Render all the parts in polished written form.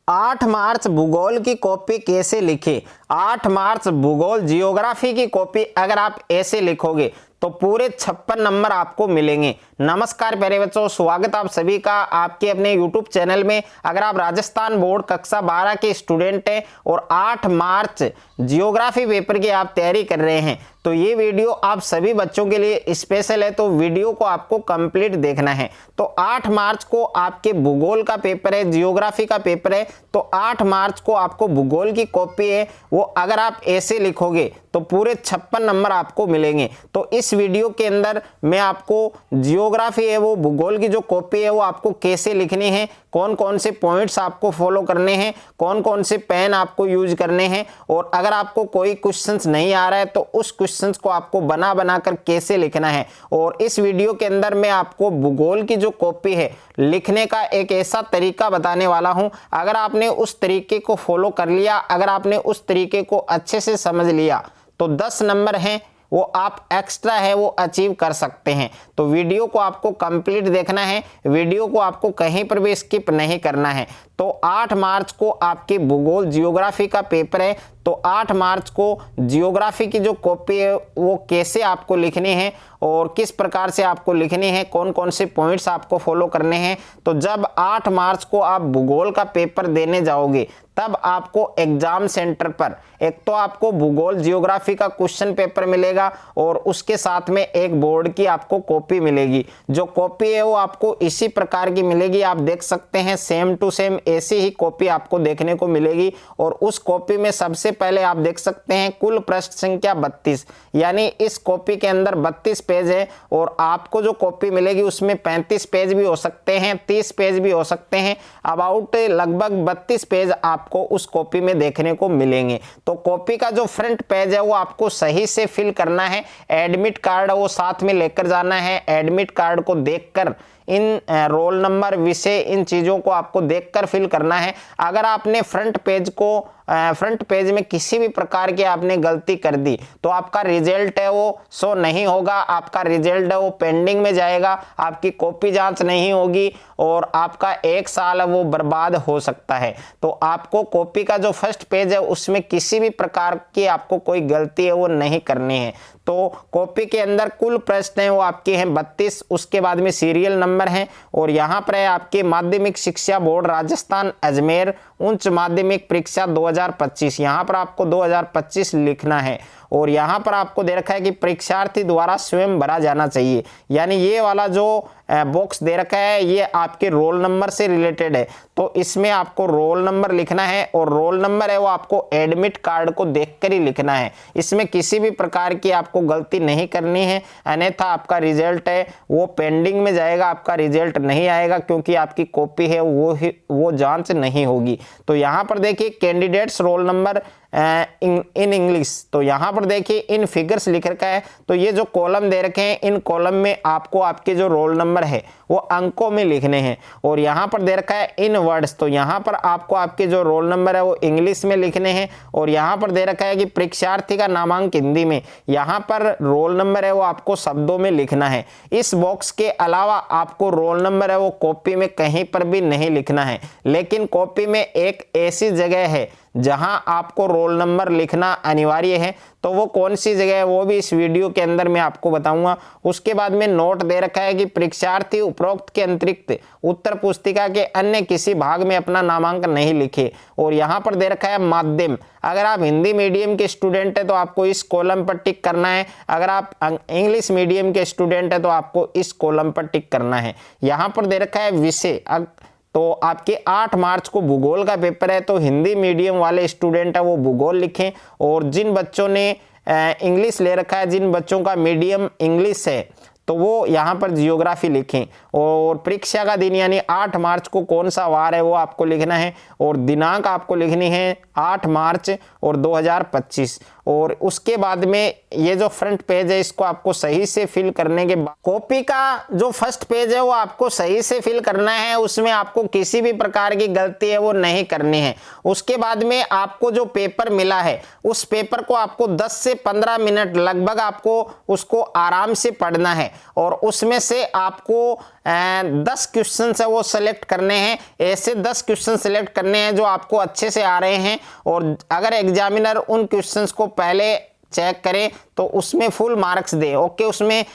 8 मार्च भूगोल की कॉपी कैसे लिखें। 8 मार्च भूगोल जियोग्राफी की कॉपी अगर आप ऐसे लिखोगे तो पूरे 56 नंबर आपको मिलेंगे। नमस्कार प्यारे बच्चों, स्वागत आप सभी का आपके अपने YouTube चैनल में। अगर आप राजस्थान बोर्ड कक्षा 12 के स्टूडेंट हैं और 8 मार्च जियोग्राफी पेपर की आप तैयारी कर रहे हैं तो ये वीडियो आप सभी बच्चों के लिए स्पेशल है, तो वीडियो को आपको कंप्लीट देखना है। तो 8 मार्च को आपके भूगोल का पेपर है, जियोग्राफी का पेपर है, तो 8 मार्च को आपको भूगोल की कॉपी है वो अगर आप ऐसे लिखोगे तो पूरे 56 नंबर आपको मिलेंगे। तो इस वीडियो के अंदर मैं आपको जियोग्राफी है वो भूगोल की जो कॉपी है वो आपको कैसे लिखनी है, कौन कौन से पॉइंट्स आपको फॉलो करने हैं, कौन कौन से पेन आपको यूज करने हैं, और अगर आपको कोई क्वेश्चंस नहीं आ रहा है तो उस क्वेश्चंस को आपको बना बना कर कैसे लिखना है। और इस वीडियो के अंदर मैं आपको भूगोल की जो कॉपी है लिखने का एक ऐसा तरीका बताने वाला हूं, अगर आपने उस तरीके को फॉलो कर लिया, अगर आपने उस तरीके को अच्छे से समझ लिया तो 10 नंबर हैं वो आप एक्स्ट्रा है वो अचीव कर सकते हैं। तो वीडियो को आपको कंप्लीट देखना है, वीडियो को आपको कहीं पर भी स्किप नहीं करना है। तो 8 मार्च को आपके भूगोल जियोग्राफी का पेपर है, तो 8 मार्च को जियोग्राफी की जो कॉपी है वो कैसे आपको लिखनी है और किस प्रकार से आपको लिखनी है, कौन कौन से पॉइंट्स आपको फॉलो करने हैं। तो जब 8 मार्च को आप भूगोल का पेपर देने जाओगे तब आपको एग्जाम सेंटर पर एक तो आपको भूगोल जियोग्राफी का क्वेश्चन पेपर मिलेगा और उसके साथ में एक बोर्ड की आपको कॉपी मिलेगी। जो कॉपी है वो आपको इसी प्रकार की मिलेगी, आप देख सकते हैं सेम टू सेम ऐसी ही कॉपी आपको देखने को मिलेगी। और उस कॉपी में सबसे पहले आप देख सकते हैं कुल पृष्ठ संख्या 32, यानी इस कॉपी के अंदर 32 पेज है और आपको जो कॉपी मिलेगी उसमें 35 पेज भी हो सकते हैं, 30 पेज भी हो सकते हैं, अबाउट लगभग 32 पेज आपको उस कॉपी में देखने को मिलेंगे। तो कॉपी का जो फ्रंट पेज है वो आपको सही से फिल करना है, एडमिट कार्ड वो साथ में लेकर जाना है। एडमिट कार्ड को देखकर इन रोल नंबर, विषय, इन चीज़ों को आपको देखकर फिल करना है। अगर आपने फ्रंट पेज में किसी भी प्रकार की आपने गलती कर दी तो आपका रिजल्ट है वो शो नहीं होगा, आपका रिजल्ट है वो पेंडिंग में जाएगा, आपकी कॉपी जांच नहीं होगी और आपका 1 साल है वो बर्बाद हो सकता है। तो आपको कॉपी का जो फर्स्ट पेज है उसमें किसी भी प्रकार की आपको कोई गलती है वो नहीं करनी है। तो कॉपी के अंदर कुल प्रश्न है वो आपके हैं 32, उसके बाद में सीरियल नंबर हैं और यहाँ पर है आपके माध्यमिक शिक्षा बोर्ड राजस्थान अजमेर उच्च माध्यमिक परीक्षा 2025, यहाँ पर आपको 2025 लिखना है। और यहाँ पर आपको दे रखा है कि परीक्षार्थी द्वारा स्वयं भरा जाना चाहिए, यानी ये वाला जो बॉक्स दे रखा है ये आपके रोल नंबर से रिलेटेड है, तो इसमें आपको रोल नंबर लिखना है और रोल नंबर है वो आपको एडमिट कार्ड को देखकर ही लिखना है। इसमें किसी भी प्रकार की आपको गलती नहीं करनी है, अन्यथा आपका रिजल्ट है वो पेंडिंग में जाएगा, आपका रिजल्ट नहीं आएगा क्योंकि आपकी कॉपी है वो जांच नहीं होगी। तो यहाँ पर देखिए candidates roll number in English, तो यहाँ पर देखिए इन फिगर्स लिख रखा है, तो ये जो कॉलम दे रखे हैं इन कॉलम में आपको आपके जो रोल नंबर है वो अंकों में लिखने हैं। और यहाँ पर दे रखा है इन वर्ड्स, तो यहाँ पर आपको आपके जो रोल नंबर है वो इंग्लिश में लिखने हैं। और यहाँ पर दे रखा है कि परीक्षार्थी का नामांक हिंदी में, यहाँ पर रोल नंबर है वो आपको शब्दों में लिखना है। इस बॉक्स के अलावा आपको रोल नंबर है वो कॉपी में कहीं पर भी नहीं लिखना है, लेकिन कॉपी में एक ऐसी जगह है जहां आपको रोल नंबर लिखना अनिवार्य है, तो वो कौन सी जगह है वो भी इस वीडियो के अंदर मैं आपको बताऊंगा। उसके बाद में नोट दे रखा है कि परीक्षार्थी उपरोक्त के अतिरिक्त उत्तर पुस्तिका के अन्य किसी भाग में अपना नामांकन नहीं लिखे। और यहाँ पर दे रखा है माध्यम, अगर आप हिंदी मीडियम के स्टूडेंट है तो आपको इस कॉलम पर टिक करना है, अगर आप इंग्लिश मीडियम के स्टूडेंट है तो आपको इस कॉलम पर टिक करना है। यहाँ पर दे रखा है विषय, तो आपके 8 मार्च को भूगोल का पेपर है, तो हिंदी मीडियम वाले स्टूडेंट है वो भूगोल लिखें। और जिन बच्चों ने इंग्लिश ले रखा है, जिन बच्चों का मीडियम इंग्लिश है तो वो यहाँ पर जियोग्राफी लिखें। और परीक्षा का दिन यानी 8 मार्च को कौन सा वार है वो आपको लिखना है और दिनांक आपको लिखनी है 8 मार्च और 2025। और उसके बाद में ये जो फ्रंट पेज है इसको आपको सही से फिल करने के बाद कॉपी का जो फर्स्ट पेज है वो आपको सही से फिल करना है, उसमें आपको किसी भी प्रकार की गलती है वो नहीं करनी है। उसके बाद में आपको जो पेपर मिला है उस पेपर को आपको 10 से 15 मिनट लगभग आपको उसको आराम से पढ़ना है और उसमें से आपको 10 क्वेश्चन है वो सेलेक्ट करने हैं। ऐसे 10 क्वेश्चन सेलेक्ट करने हैं जो आपको अच्छे से आ रहे हैं, और अगर एग्जामिनर उन क्वेश्चंस को पहले चेक करें तो उसमें फुल मार्क्स दे, ओके, उसमें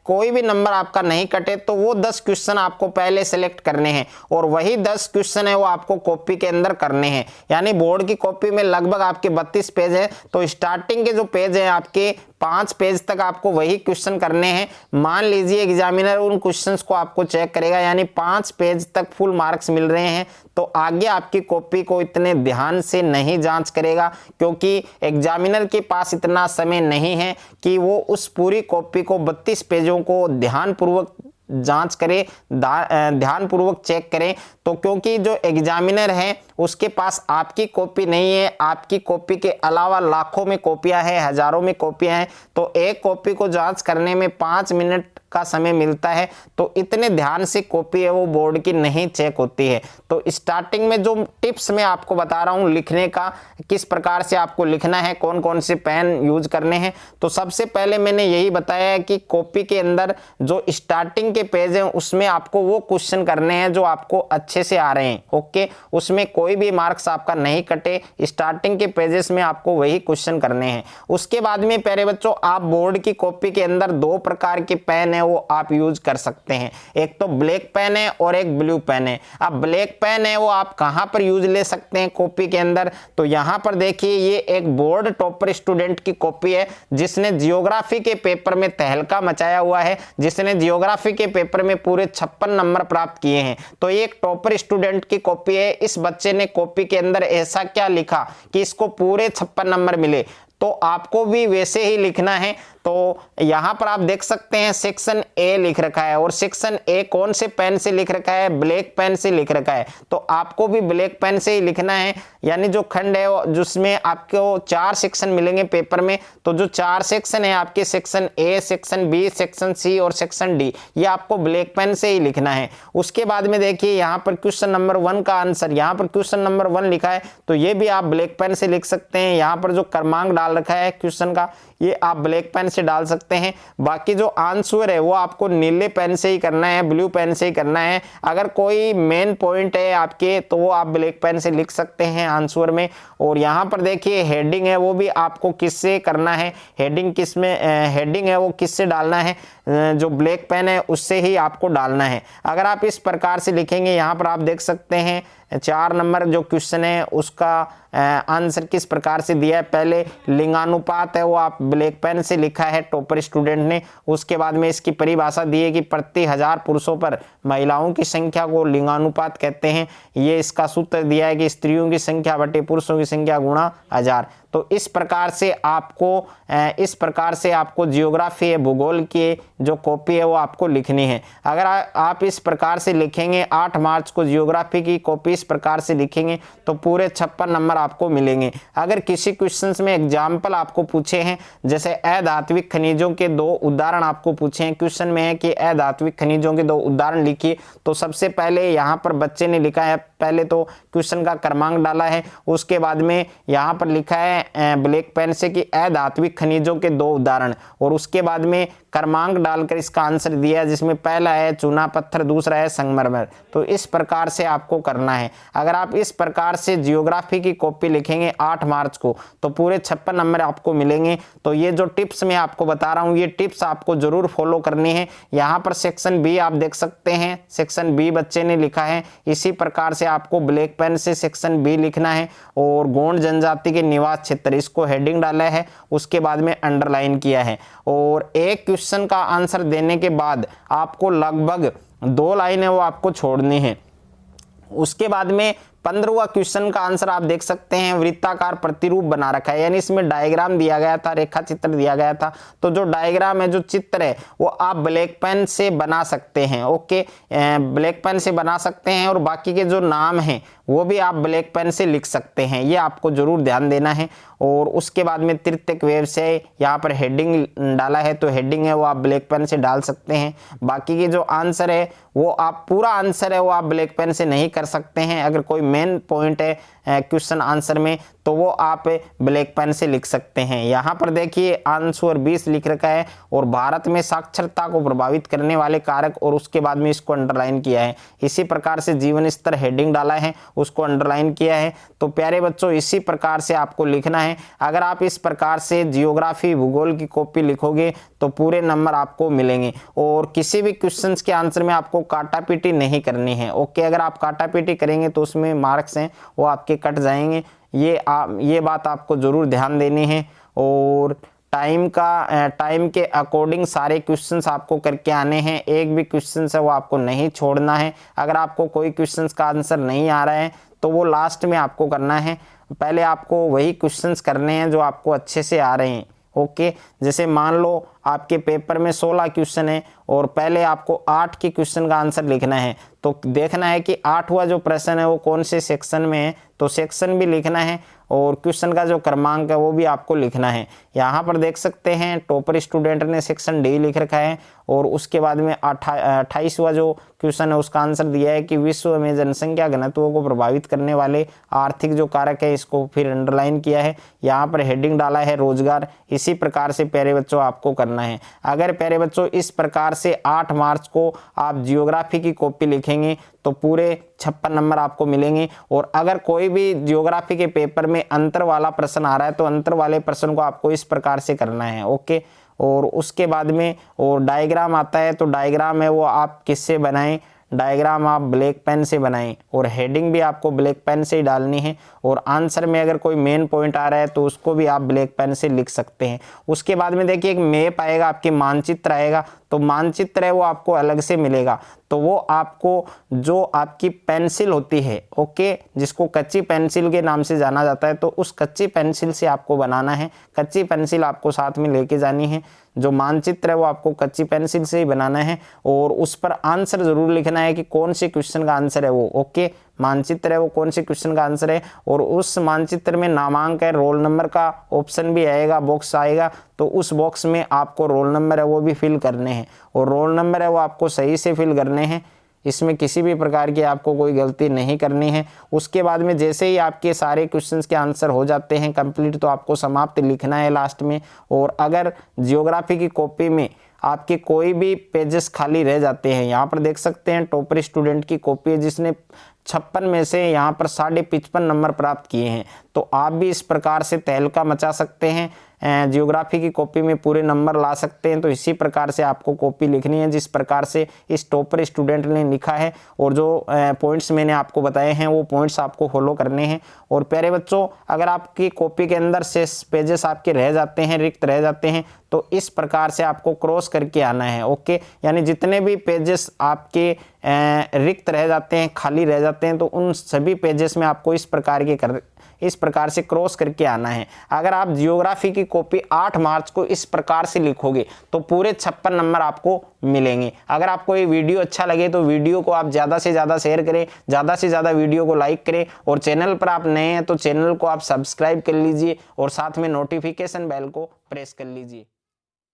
कोई भी नंबर आपका नहीं कटे, तो वो 10 क्वेश्चन आपको पहले सेलेक्ट करने हैं, और वही 10 क्वेश्चन है वो आपको कॉपी के अंदर करने हैं। यानी बोर्ड की कॉपी में लगभग आपके 32 पेज है, तो स्टार्टिंग के जो पेज हैं आपके 5 पेज तक आपको वही क्वेश्चन करने हैं। मान लीजिए एग्जामिनर उन क्वेश्चंस को आपको चेक करेगा, यानी 5 पेज तक फुल मार्क्स मिल रहे हैं, तो आगे आपकी कॉपी को इतने ध्यान से नहीं जांच करेगा, क्योंकि एग्जामिनर के पास इतना समय नहीं है कि वो उस पूरी कॉपी को 32 पेजों को ध्यानपूर्वक जांच करें, ध्यानपूर्वक चेक करें। तो क्योंकि जो एग्जामिनर है उसके पास आपकी कॉपी नहीं है, आपकी कॉपी के अलावा लाखों में कॉपियां हैं, हजारों में कॉपियां हैं, तो एक कॉपी को जांच करने में 5 मिनट का समय मिलता है, तो इतने ध्यान से कॉपी है वो बोर्ड की नहीं चेक होती है। तो स्टार्टिंग में जो टिप्स मैं आपको बता रहा हूँ लिखने का, किस प्रकार से आपको लिखना है, कौन कौन से पेन यूज करने हैं, तो सबसे पहले मैंने यही बताया है कि कॉपी के अंदर जो स्टार्टिंग के पेज हैं उसमें आपको वो क्वेश्चन करने हैं जो आपको अच्छे से आ रहे हैं, ओके, उसमें कोई भी मार्क्स आपका नहीं कटे, स्टार्टिंग के पेजेस में आपको वही क्वेश्चन करने हैं। उसके बाद में प्यारे बच्चों, आप बोर्ड की कॉपी के अंदर 2 प्रकार के पेन है वो आप यूज कर सकते हैं, एक तो ब्लैक पेन है और एक ब्लू पेन है। अब ब्लैक पेन है वो आप कहां पर यूज ले सकते हैं कॉपी के अंदर, तो यहां पर देखिए ये एक बोर्ड टॉपर स्टूडेंट की कॉपी है जिसने जियोग्राफी के पेपर में तहलका मचाया हुआ है, जिसने जियोग्राफी के पेपर में पूरे 56 नंबर प्राप्त किए हैं। तो ये एक टॉपर स्टूडेंट की कॉपी है। इस बच्चे ने कॉपी के अंदर ऐसा क्या लिखा कि इसको पूरे 56 नंबर मिले, तो आपको भी वैसे ही लिखना है। तो यहां पर आप देख सकते हैं सेक्शन ए लिख रखा है, और सेक्शन ए कौन से पेन से लिख रखा है, ब्लैक पेन से लिख रखा है, तो आपको भी ब्लैक पेन से ही लिखना है। यानी जो खंड है जिसमें आपको 4 सेक्शन मिलेंगे पेपर में, तो जो 4 सेक्शन है आपके, section A, section B, section C और सेक्शन डी, ये आपको ब्लैक पेन से ही लिखना है। उसके बाद में देखिए यहाँ पर क्वेश्चन नंबर 1 का आंसर, यहाँ पर क्वेश्चन नंबर 1 लिखा है, तो ये भी आप ब्लैक पेन से लिख सकते हैं। यहाँ पर जो क्रमांक डाल रखा है क्वेश्चन का, ये आप ब्लैक पेन से डाल सकते हैं। बाकी जो आंसर है वो आपको नीले पेन से ही करना है, ब्लू पेन से ही करना है। अगर कोई मेन पॉइंट है आपके तो वो आप ब्लैक पेन से लिख सकते हैं आंसर में। और यहाँ पर देखिए हेडिंग है वो भी आपको किससे करना है, हेडिंग किस में हेडिंग है वो किससे डालना है, जो ब्लैक पेन है उससे ही आपको डालना है। अगर आप इस प्रकार से लिखेंगे, यहाँ पर आप देख सकते हैं 4 नंबर जो क्वेश्चन है उसका आंसर किस प्रकार से दिया है। पहले लिंगानुपात है वो आप ब्लैक पेन से लिखा है टॉपर स्टूडेंट ने। उसके बाद में इसकी परिभाषा दी है कि प्रति 1000 पुरुषों पर महिलाओं की संख्या को लिंगानुपात कहते हैं। ये इसका सूत्र दिया है कि स्त्रियों की संख्या बटे पुरुषों की संख्या गुणा 1000। तो इस प्रकार से आपको जियोग्राफी है, भूगोल की जो कॉपी है वो आपको लिखनी है। अगर आप इस प्रकार से लिखेंगे, 8 मार्च को जियोग्राफी की कॉपी इस प्रकार से लिखेंगे तो पूरे 56 नंबर आपको मिलेंगे। अगर किसी क्वेश्चंस में एग्जाम्पल आपको पूछे हैं, जैसे अधात्विक खनिजों के 2 उदाहरण आपको पूछे हैं, क्वेश्चन में है कि अधात्विक खनिजों के 2 उदाहरण लिखिए, तो सबसे पहले यहाँ पर बच्चे ने लिखा है, पहले तो क्वेश्चन का क्रमांक डाला है, उसके बाद में यहाँ पर लिखा है ब्लैक पेन से कि अधात्विक खनिजों के 2 उदाहरण, और उसके बाद में क्रमांक डालकर इसका आंसर दिया है, जिसमें पहला है चूना पत्थर, दूसरा है संगमरमर। तो इस प्रकार से आपको करना है। अगर आप इस प्रकार से जियोग्राफी की कॉपी लिखेंगे 8 मार्च को तो पूरे 56 नंबर आपको मिलेंगे। तो ये जो टिप्स मैं आपको बता रहा हूँ, ये टिप्स आपको जरूर फॉलो करनी है। यहाँ पर सेक्शन बी आप देख सकते हैं, सेक्शन बी बच्चे ने लिखा है। इसी प्रकार से आपको ब्लैक पेन से सेक्शन बी लिखना है। और गोंड जनजाति के निवास क्षेत्र, इसको हेडिंग डाला है, उसके बाद में अंडरलाइन किया है। और एक क्वेश्चन का आंसर देने के बाद आपको लगभग 2 लाइनें वो आपको छोड़नी है। उसके बाद में 15वां क्वेश्चन का आंसर आप देख सकते हैं, वृत्ताकार प्रतिरूप बना रखा है, यानी इसमें डायग्राम दिया गया था, रेखा चित्र दिया गया था। तो जो डायग्राम है, जो चित्र है, वो आप ब्लैक पेन से बना सकते हैं, ओके, ब्लैक पेन से बना सकते हैं। और बाकी के जो नाम हैं वो भी आप ब्लैक पेन से लिख सकते हैं, ये आपको जरूर ध्यान देना है। और उसके बाद में तृतीयक वेव से यहाँ पर हेडिंग डाला है, तो हेडिंग है वो आप ब्लैक पेन से डाल सकते हैं। बाकी के जो आंसर है वो आप पूरा आंसर है वो आप ब्लैक पेन से नहीं कर सकते हैं। अगर कोई मेन पॉइंट है क्वेश्चन आंसर में तो वो आप ब्लैक पेन से लिख सकते हैं। यहाँ पर देखिए आंसर 20 लिख रखा है और भारत में साक्षरता को प्रभावित करने वाले कारक और उसके बाद में इसको अंडरलाइन किया है। इसी प्रकार से जीवन स्तर हेडिंग डाला है, उसको अंडरलाइन किया है। तो प्यारे बच्चों इसी प्रकार से आपको लिखना है। अगर आप इस प्रकार से जियोग्राफी भूगोल की कॉपी लिखोगे तो पूरे नंबर आपको मिलेंगे और किसी भी क्वेश्चंस के आंसर में आपको काटापीटी नहीं करनी है। ओके, अगर आप काटापीटी करेंगे तो उसमें मार्क्स हैं वो आपके कट जाएंगे। ये बात आपको जरूर ध्यान देनी है। और टाइम के अकॉर्डिंग सारे क्वेश्चंस आपको करके आने हैं। एक भी क्वेश्चन है वो आपको नहीं छोड़ना है। अगर आपको कोई क्वेश्चंस का आंसर नहीं आ रहा है तो वो लास्ट में आपको करना है। पहले आपको वही क्वेश्चंस करने हैं जो आपको अच्छे से आ रहे हैं। ओके, जैसे मान लो आपके पेपर में 16 क्वेश्चन है और पहले आपको 8 के क्वेश्चन का आंसर लिखना है। तो देखना है कि 8वां जो प्रश्न है वो कौन से सेक्शन में है, तो सेक्शन भी लिखना है और क्वेश्चन का जो क्रमांक है वो भी आपको लिखना है। यहाँ पर देख सकते हैं टॉपर स्टूडेंट ने सेक्शन डी लिख रखा है और उसके बाद में 28वां जो क्वेश्चन है उसका आंसर दिया है कि विश्व में जनसंख्या घनत्व को प्रभावित करने वाले आर्थिक जो कारक है, इसको फिर अंडरलाइन किया है। यहाँ पर हेडिंग डाला है रोजगार। इसी प्रकार से प्यारे बच्चों आपको करना है। अगर प्यारे बच्चों इस प्रकार से 8 मार्च को आप जियोग्राफी की कॉपी लिखेंगे तो पूरे 56 नंबर आपको मिलेंगे। और अगर कोई भी जियोग्राफी के पेपर में अंतर वाला प्रश्न आ रहा है तो अंतर वाले प्रश्न को आपको इस प्रकार से करना है। ओके, और उसके बाद में और डायग्राम आता है तो डायग्राम है वो आप किससे बनाएं, डायग्राम आप ब्लैक पेन से बनाएं और हेडिंग भी आपको ब्लैक पेन से ही डालनी है। और आंसर में अगर कोई मेन पॉइंट आ रहा है तो उसको भी आप ब्लैक पेन से लिख सकते हैं। उसके बाद में देखिए एक मैप आएगा, आपके मानचित्र आएगा, तो मानचित्र है वो आपको अलग से मिलेगा। तो वो आपको जो आपकी पेंसिल होती है, ओके, जिसको कच्ची पेंसिल के नाम से जाना जाता है, तो उस कच्ची पेंसिल से आपको बनाना है। कच्ची पेंसिल आपको साथ में लेके जानी है। जो मानचित्र है वो आपको कच्ची पेंसिल से ही बनाना है और उस पर आंसर जरूर लिखना है कि कौन से क्वेश्चन का आंसर है वो। ओके, मानचित्र है वो कौन से क्वेश्चन का आंसर है और उस मानचित्र में नामांक है, रोल नंबर का ऑप्शन भी आएगा, बॉक्स आएगा, तो उस बॉक्स में आपको रोल नंबर है वो भी फिल करने हैं और रोल नंबर है वो आपको सही से फिल करने हैं। इसमें किसी भी प्रकार की आपको कोई गलती नहीं करनी है। उसके बाद में जैसे ही आपके सारे क्वेश्चंस के आंसर हो जाते हैं कंप्लीट तो आपको समाप्त लिखना है लास्ट में। और अगर जियोग्राफी की कॉपी में आपके कोई भी पेजेस खाली रह जाते हैं, यहाँ पर देख सकते हैं टॉपर स्टूडेंट की कॉपी है जिसने 56 में से यहाँ पर 55.5 नंबर प्राप्त किए हैं। तो आप भी इस प्रकार से तहलका मचा सकते हैं, जियोग्राफी की कॉपी में पूरे नंबर ला सकते हैं। तो इसी प्रकार से आपको कॉपी लिखनी है जिस प्रकार से इस टॉपर स्टूडेंट ने लिखा है और जो पॉइंट्स मैंने आपको बताए हैं वो पॉइंट्स आपको फॉलो करने हैं। और प्यारे बच्चों अगर आपकी कॉपी के अंदर से पेजेस आपके रह जाते हैं, रिक्त रह जाते हैं, तो इस प्रकार से आपको क्रॉस करके आना है। ओके, यानी जितने भी पेजेस आपके रिक्त रह जाते हैं, खाली रह जाते हैं, तो उन सभी पेजेस में आपको इस प्रकार से क्रॉस करके आना है। अगर आप जियोग्राफी की कॉपी 8 मार्च को इस प्रकार से लिखोगे तो पूरे 56 नंबर आपको मिलेंगे। अगर आपको ये वीडियो अच्छा लगे तो वीडियो को आप ज़्यादा से ज़्यादा शेयर करें, ज़्यादा से ज़्यादा वीडियो को लाइक करें और चैनल पर आप नए हैं तो चैनल को आप सब्सक्राइब कर लीजिए और साथ में नोटिफिकेशन बेल को प्रेस कर लीजिए।